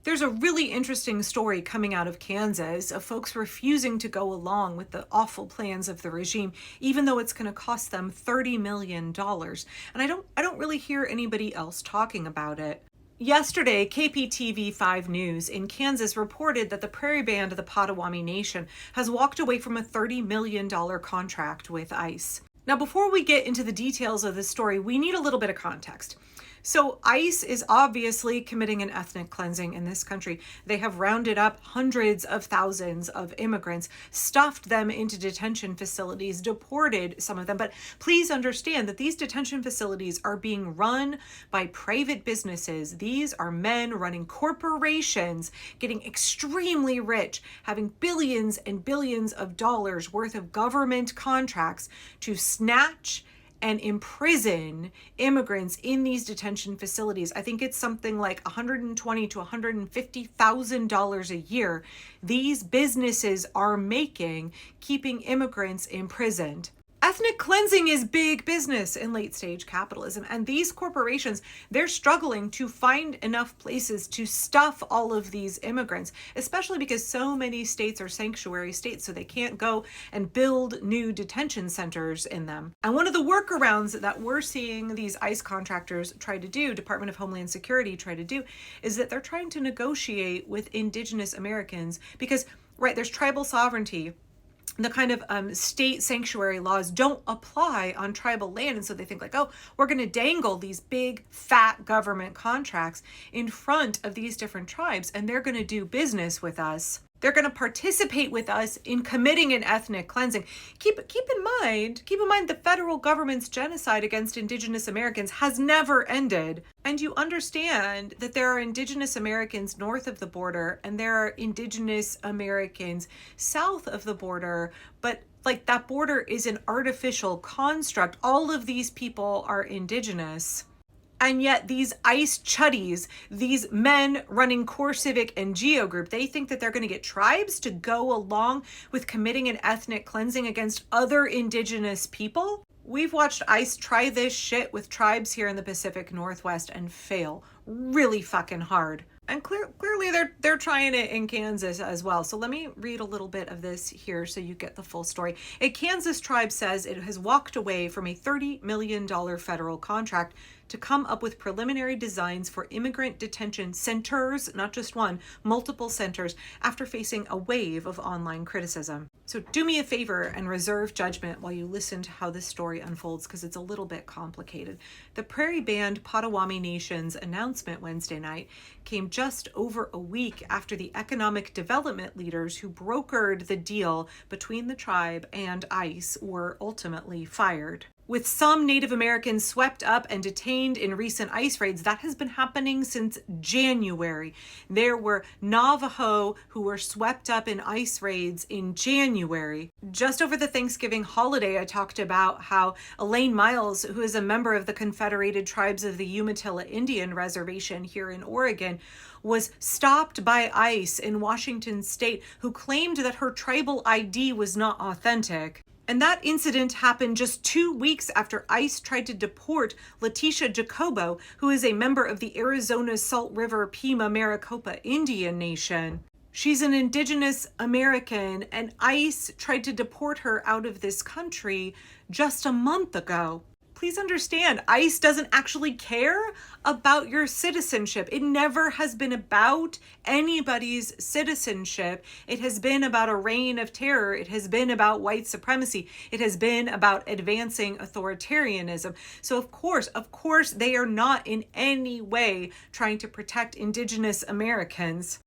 There's a really interesting story coming out of Kansas of folks refusing to go along with the awful plans of the regime, even though it's going to cost them $30 million. And I don't really hear anybody else talking about it. Yesterday, KPTV 5 News in Kansas reported that the Prairie Band of the Potawatomi Nation has walked away from a $30 million contract with ICE. Now, before we get into the details of this story, we need a little bit of context. So ICE is obviously committing an ethnic cleansing in this country. They have rounded up hundreds of thousands of immigrants, stuffed them into detention facilities, deported some of them. But please understand that these detention facilities are being run by private businesses. These are men running corporations, getting extremely rich, having billions and billions of dollars worth of government contracts to snatch and imprison immigrants in these detention facilities. I think it's something like $120,000 to $150,000 a year these businesses are making keeping immigrants imprisoned. Ethnic cleansing is big business in late stage capitalism, and these corporations, they're struggling to find enough places to stuff all of these immigrants, especially because so many states are sanctuary states, so they can't go and build new detention centers in them. And one of the workarounds that we're seeing these ICE contractors try to do, Department of Homeland Security try to do, is that they're trying to negotiate with Indigenous Americans because, right, there's tribal sovereignty. The kind of state sanctuary laws don't apply on tribal land. And so they think like, oh, we're going to dangle these big, fat government contracts in front of these different tribes, and they're going to do business with us. They're going to participate with us in committing an ethnic cleansing. Keep in mind the federal government's genocide against Indigenous Americans has never ended. And you understand that there are Indigenous Americans north of the border and there are Indigenous Americans south of the border, but like that border is an artificial construct. All of these people are Indigenous. And yet these ICE chuddies, these men running Core Civic and Geo Group, they think that they're going to get tribes to go along with committing an ethnic cleansing against other Indigenous people. We've watched ICE try this shit with tribes here in the Pacific Northwest and fail really fucking hard. And clearly they're trying it in Kansas as well. So let me read a little bit of this here so you get the full story. A Kansas tribe says it has walked away from a $30 million federal contract to come up with preliminary designs for immigrant detention centers, not just one, multiple centers, after facing a wave of online criticism. So do me a favor and reserve judgment while you listen to how this story unfolds, because it's a little bit complicated. The Prairie Band Potawatomi Nation's announcement Wednesday night came just over a week after the economic development leaders who brokered the deal between the tribe and ICE were ultimately fired. With some Native Americans swept up and detained in recent ICE raids, that has been happening since January. There were Navajo who were swept up in ICE raids in January. Just over the Thanksgiving holiday, I talked about how Elaine Miles, who is a member of the Confederated Tribes of the Umatilla Indian Reservation here in Oregon, was stopped by ICE in Washington state, who claimed that her tribal ID was not authentic. And that incident happened just 2 weeks after ICE tried to deport Letitia Jacobo, who is a member of the Arizona Salt River Pima Maricopa Indian Nation. She's an Indigenous American, and ICE tried to deport her out of this country just a month ago. Please understand, ICE doesn't actually care about your citizenship. It never has been about anybody's citizenship. It has been about a reign of terror. It has been about white supremacy. It has been about advancing authoritarianism. So of course, they are not in any way trying to protect Indigenous Americans.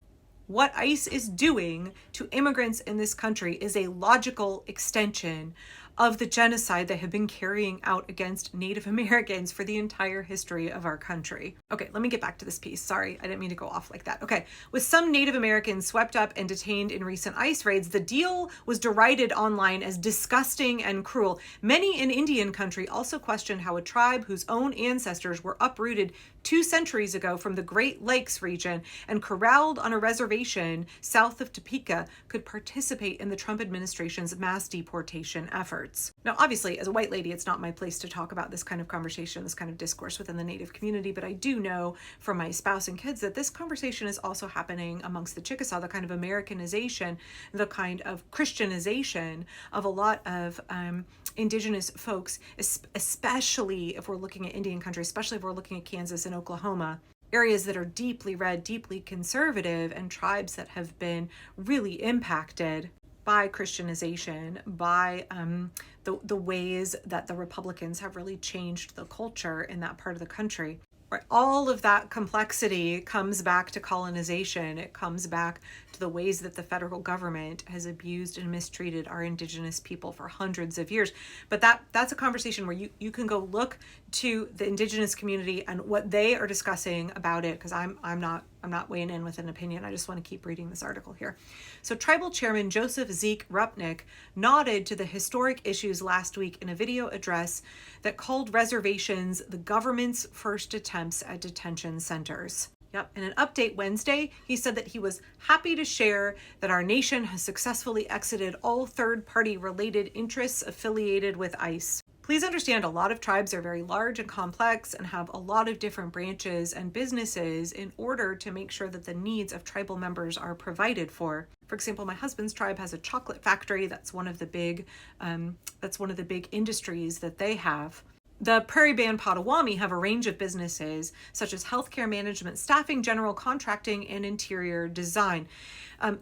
What ICE is doing to immigrants in this country is a logical extension of the genocide they have been carrying out against Native Americans for the entire history of our country. Okay, let me get back to this piece. Sorry, I didn't mean to go off like that. Okay, with some Native Americans swept up and detained in recent ICE raids, the deal was derided online as disgusting and cruel. Many in Indian country also questioned how a tribe whose own ancestors were uprooted 2 centuries ago from the Great Lakes region and corralled on a reservation south of Topeka could participate in the Trump administration's mass deportation effort. experts. Now, obviously, as a white lady, it's not my place to talk about this kind of conversation, this kind of discourse within the Native community, but I do know from my spouse and kids that this conversation is also happening amongst the Chickasaw, the kind of Americanization, the kind of Christianization of a lot of Indigenous folks, especially if we're looking at Indian country, especially if we're looking at Kansas and Oklahoma, areas that are deeply red, deeply conservative, and tribes that have been really impacted by Christianization, by the ways that the Republicans have really changed the culture in that part of the country. Right? All of that complexity comes back to colonization. It comes back to the ways that the federal government has abused and mistreated our Indigenous people for hundreds of years. But that's a conversation where you can go look to the Indigenous community and what they are discussing about it, because I'm not weighing in with an opinion. I just want to keep reading this article here. So Tribal Chairman Joseph Zeke Rupnick nodded to the historic issues last week in a video address that called reservations the government's first attempts at detention centers. Yep. In an update Wednesday, he said that he was happy to share that our nation has successfully exited all third-party related interests affiliated with ICE. Please understand, a lot of tribes are very large and complex and have a lot of different branches and businesses in order to make sure that the needs of tribal members are provided for. For example, my husband's tribe has a chocolate factory. That's one of the big industries that they have. The Prairie Band Potawatomi have a range of businesses such as healthcare management, staffing, general contracting, and interior design.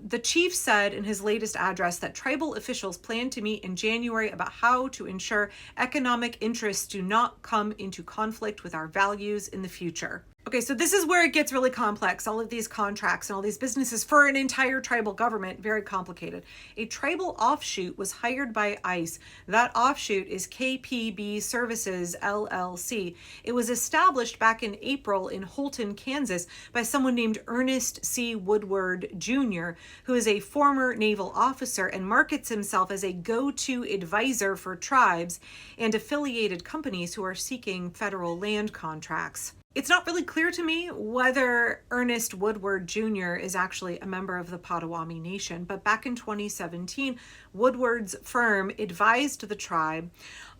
The chief said in his latest address that tribal officials plan to meet in January about how to ensure economic interests do not come into conflict with our values in the future. Okay, so this is where it gets really complex. All of these contracts and all these businesses for an entire tribal government, very complicated. A tribal offshoot was hired by ICE. That offshoot is KPB Services, LLC. It was established back in April in Holton, Kansas by someone named Ernest C. Woodward Jr., who is a former naval officer and markets himself as a go-to advisor for tribes and affiliated companies who are seeking federal land contracts. It's not really clear to me whether Ernest Woodward Jr. is actually a member of the Potawatomi Nation, but back in 2017, Woodward's firm advised the tribe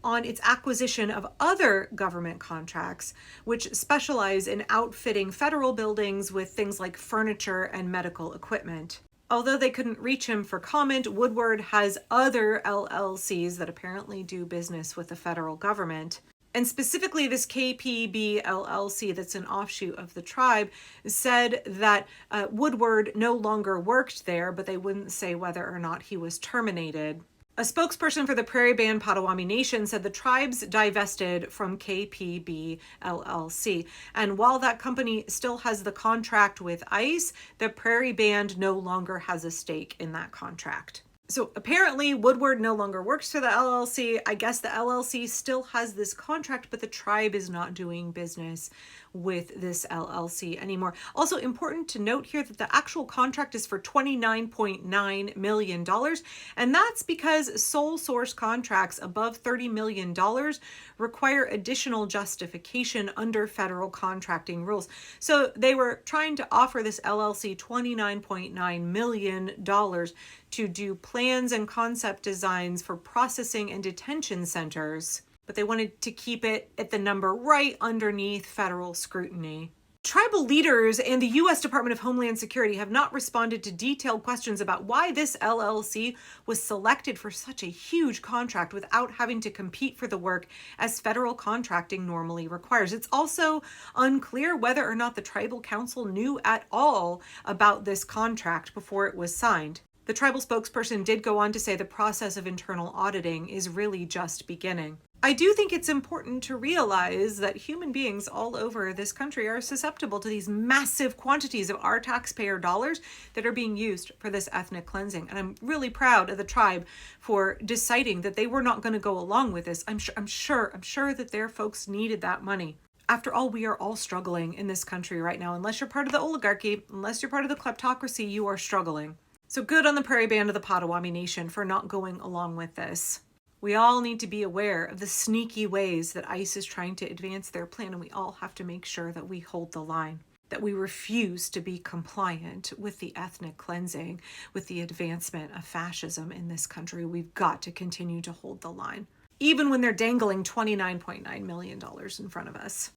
on its acquisition of other government contracts, which specialize in outfitting federal buildings with things like furniture and medical equipment. Although they couldn't reach him for comment, Woodward has other LLCs that apparently do business with the federal government. And specifically, this KPB LLC, that's an offshoot of the tribe, said that Woodward no longer worked there, but they wouldn't say whether or not he was terminated. A spokesperson for the Prairie Band Potawatomi Nation said the tribes divested from KPB LLC. And while that company still has the contract with ICE, the Prairie Band no longer has a stake in that contract. So apparently Woodward no longer works for the LLC. I guess the LLC still has this contract, but the tribe is not doing business with this LLC anymore. Also important to note here that the actual contract is for $29.9 million. And that's because sole source contracts above $30 million require additional justification under federal contracting rules. So they were trying to offer this LLC $29.9 million to do plans and concept designs for processing and detention centers, but they wanted to keep it at the number right underneath federal scrutiny. Tribal leaders and the U.S. Department of Homeland Security have not responded to detailed questions about why this LLC was selected for such a huge contract without having to compete for the work as federal contracting normally requires. It's also unclear whether or not the Tribal Council knew at all about this contract before it was signed. The tribal spokesperson did go on to say the process of internal auditing is really just beginning. I do think it's important to realize that human beings all over this country are susceptible to these massive quantities of our taxpayer dollars that are being used for this ethnic cleansing. And I'm really proud of the tribe for deciding that they were not going to go along with this. I'm sure that their folks needed that money. After all, we are all struggling in this country right now. Unless you're part of the oligarchy, unless you're part of the kleptocracy, you are struggling. So good on the Prairie Band of the Potawatomi Nation for not going along with this. We all need to be aware of the sneaky ways that ICE is trying to advance their plan, and we all have to make sure that we hold the line. that we refuse to be compliant with the ethnic cleansing, with the advancement of fascism in this country. We've got to continue to hold the line, even when they're dangling $29.9 million in front of us.